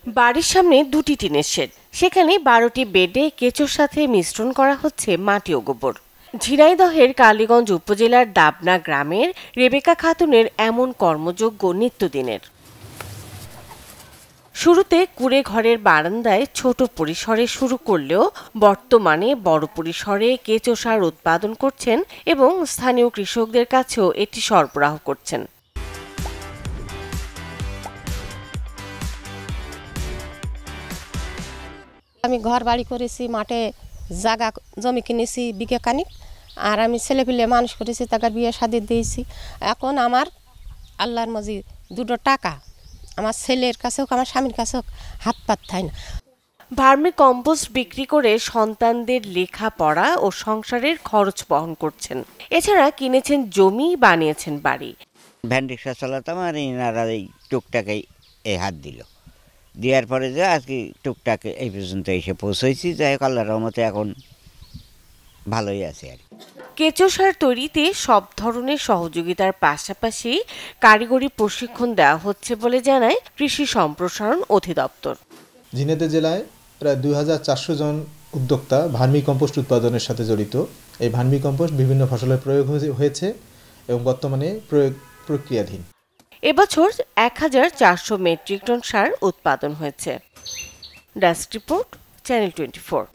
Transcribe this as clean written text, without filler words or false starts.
বাড়ির সামনে দুটি টিনের শেড, সেখানে 12টি বেডে কেঁচোর সাথে মিশ্রণ করা হচ্ছে মাটি ও গোবর। ঝিনাইদহের কালীগঞ্জ উপজেলার দাবনা গ্রামের রেবেকা খাতুনের এমন কর্মযজ্ঞ নিত্যদিনের। শুরুতে কুড়ে ঘরের বারান্দায় ছোট পরিসরে শুরু করলেও বর্তমানে বড় পরিসরে কেঁচো সার উৎপাদন করছেন এবং স্থানীয় কৃষকদের কাছেও এটি সরবরাহ করছেন। আমি ঘর বাড়ি করেছি, মাঠে জায়গা জমি কিনেছি বিঘে খানিক, আর আমি ছেলেপিলে মানুষ করেছি, তাকে বিয়ে শাদী দিয়েছি। এখন আমার আল্লাহর মাঝে দুটো টাকা আমার ছেলের কাছে হোক, আমার স্বামীর কাছে হোক, হাত পাত থাই না। ভার্মি কম্পোস্ট বিক্রি করে সন্তানদের লেখাপড়া ও সংসারের খরচ বহন করছেন। এছাড়া কিনেছেন জমি, বানিয়েছেন বাড়ি। ভ্যান রিক্সা চালাতাম, আর এনারা এই টুকটাকে এই হাত দিল, দেওয়ার পরে যে আজকে টুকটাক এই পর্যন্ত এসে পৌঁছেছি। যাই হোক, আল্লাহর রহমতে এখন ভালোই আছে। আর কেঁচো সার তৈরিতে সব ধরনের সহযোগিতার পাশাপাশি কারিগরি প্রশিক্ষণ দেওয়া হচ্ছে বলে জানায় কৃষি সম্প্রসারণ অধিদপ্তর। ঝিনাইদহ জেলায় প্রায় 2400 জন উদ্যোক্তা ভার্মি কম্পোস্ট উৎপাদনের সাথে জড়িত। এই ভার্মি কম্পোস্ট বিভিন্ন ফসলের প্রয়োগ হয়েছে এবং বর্তমানে প্রক্রিয়াধীন। এবছর 1400 মেট্রিক টন সার উৎপাদন হয়েছে। Desk report, channel 24।